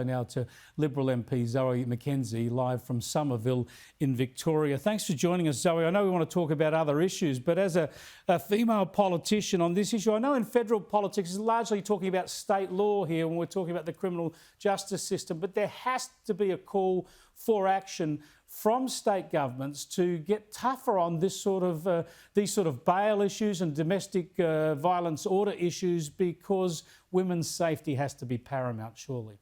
Now to Liberal MP Zoe McKenzie, live from Somerville in Victoria. Thanks for joining us, Zoe. I know we want to talk about other issues, but as a female politician on this issue, I know in federal politics it's largely talking about state law here when we're talking about the criminal justice system, but there has to be a call for action from state governments to get tougher on this sort of these sort of bail issues and domestic violence order issues, because women's safety has to be paramount, surely.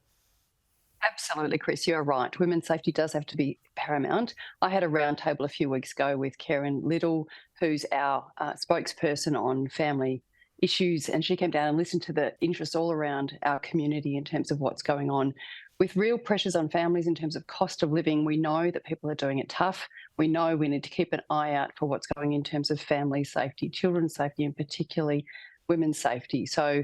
Absolutely, Chris, you're right. Women's safety does have to be paramount. I had a roundtable a few weeks ago with Karen Little, who's our spokesperson on family issues, and she came down and listened to the interest all around our community in terms of what's going on. With real pressures on families in terms of cost of living, we know that people are doing it tough. We know we need to keep an eye out for what's going in terms of family safety, children's safety, and particularly women's safety. So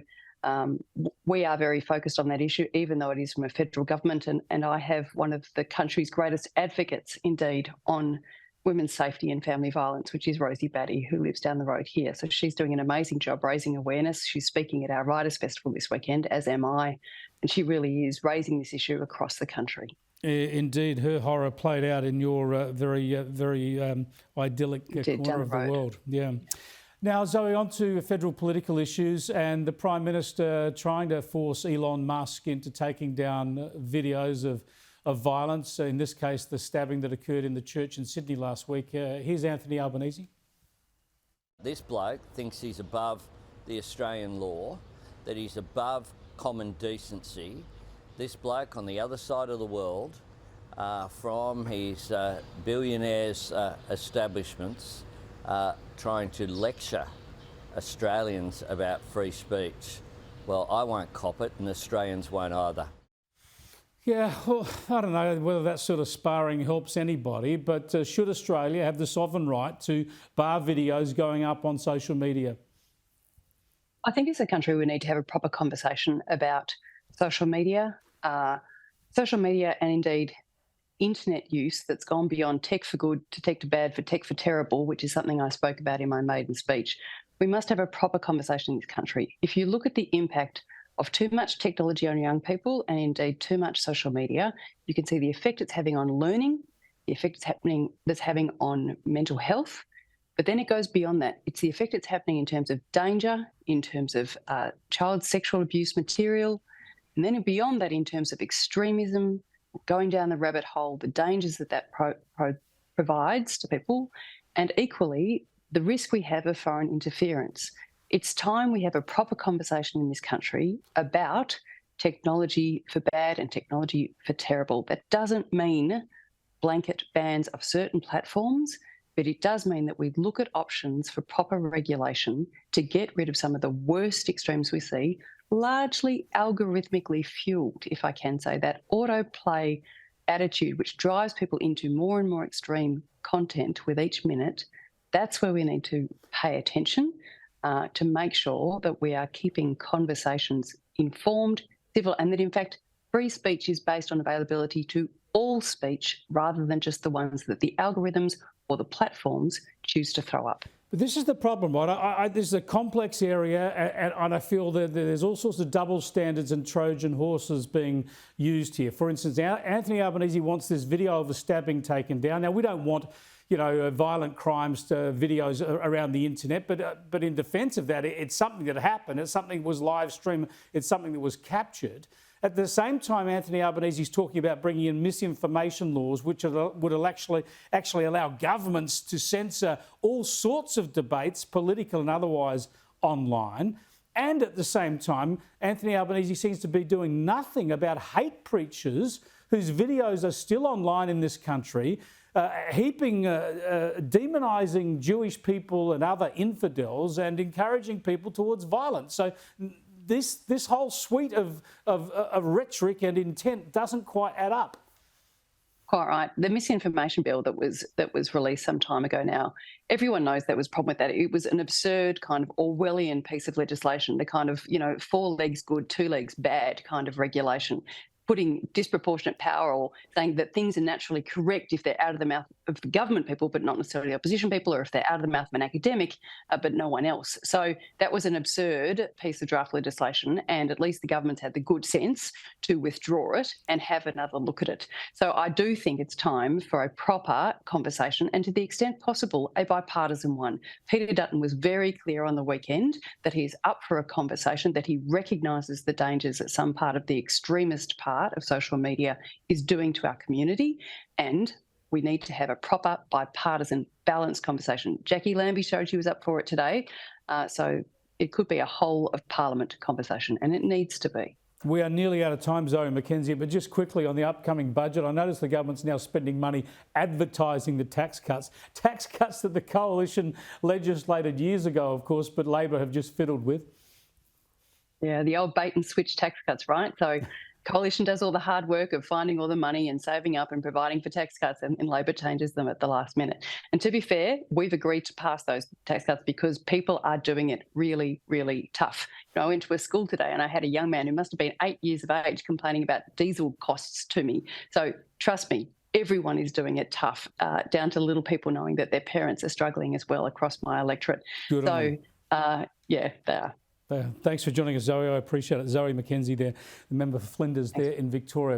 we are very focused on that issue, even though it is from a federal government. And I have one of the country's greatest advocates, indeed, on women's safety and family violence, which is Rosie Batty, who lives down the road here. So she's doing an amazing job raising awareness. She's speaking at our Writers' Festival this weekend, as am I. And she really is raising this issue across the country. Indeed, her horror played out in your very idyllic corner of the world. Yeah. Now, Zoe, on to federal political issues, and the Prime Minister trying to force Elon Musk into taking down videos of violence, in this case the stabbing that occurred in the church in Sydney last week. Here's Anthony Albanese. This bloke thinks he's above the Australian law, that he's above common decency. This bloke on the other side of the world, from his billionaires' establishments, trying to lecture Australians about free speech. Well, I won't cop it, and Australians won't either. Yeah, well, I don't know whether that sort of sparring helps anybody, but should Australia have the sovereign right to bar videos going up on social media? I think as a country we need to have a proper conversation about social media and indeed internet use that's gone beyond tech for good to tech for bad for tech for terrible, which is something I spoke about in my maiden speech. We must have a proper conversation in this country. If you look at the impact of too much technology on young people and indeed too much social media, you can see the effect it's having on learning, the effect that's having on mental health. But then it goes beyond that. It's the effect it's having in terms of danger, in terms of child sexual abuse material, and then beyond that in terms of extremism, going down the rabbit hole, the dangers that provides to people, and equally the risk we have of foreign interference. It's time we have a proper conversation in this country about technology for bad and technology for terrible. That doesn't mean blanket bans of certain platforms, but it does mean that we look at options for proper regulation to get rid of some of the worst extremes we see, largely algorithmically fueled, if I can say that, autoplay attitude, which drives people into more and more extreme content with each minute. That's where we need to pay attention to make sure that we are keeping conversations informed, civil, and that in fact free speech is based on availability to all speech rather than just the ones that the algorithms or the platforms choose to throw up. But this is the problem, right? This is a complex area, and I feel that there's all sorts of double standards and Trojan horses being used here. For instance, Anthony Albanese wants this video of a stabbing taken down. Now, we don't want, violent crimes videos around the internet, but in defence of that, it's something that happened. It's something that was live streamed. It's something that was captured. At the same time, Anthony Albanese is talking about bringing in misinformation laws, which would actually allow governments to censor all sorts of debates, political and otherwise, online. And at the same time, Anthony Albanese seems to be doing nothing about hate preachers whose videos are still online in this country, demonising Jewish people and other infidels and encouraging people towards violence. So this whole suite of rhetoric and intent doesn't quite add up. Quite right. The misinformation bill that was released some time ago now, everyone knows there was a problem with that. It was an absurd kind of Orwellian piece of legislation, the kind of, 4 legs good, 2 legs bad kind of regulation, putting disproportionate power or saying that things are naturally correct if they're out of the mouth of the government people, but not necessarily opposition people, or if they're out of the mouth of an academic, but no one else. So that was an absurd piece of draft legislation, and at least the government's had the good sense to withdraw it and have another look at it. So I do think it's time for a proper conversation, and to the extent possible, a bipartisan one. Peter Dutton was very clear on the weekend that he's up for a conversation, that he recognises the dangers that some part of the extremist part of social media is doing to our community, and we need to have a proper bipartisan balanced conversation. Jackie Lambie showed she was up for it today. So it could be a whole of Parliament conversation, and it needs to be. We are nearly out of time, Zoe McKenzie, but just quickly on the upcoming budget, I notice the government's now spending money advertising the tax cuts that the coalition legislated years ago, of course, but Labor have just fiddled with. Yeah, the old bait and switch tax cuts, right? So coalition does all the hard work of finding all the money and saving up and providing for tax cuts, and Labor changes them at the last minute. And to be fair, we've agreed to pass those tax cuts because people are doing it really, really tough. You know, I went to a school today and I had a young man who must have been 8 years of age complaining about diesel costs to me. So trust me, everyone is doing it tough, down to little people knowing that their parents are struggling as well across my electorate. Good on so, yeah, they are. Thanks for joining us, Zoe. I appreciate it. Zoe McKenzie there, the member for Flinders there in Victoria.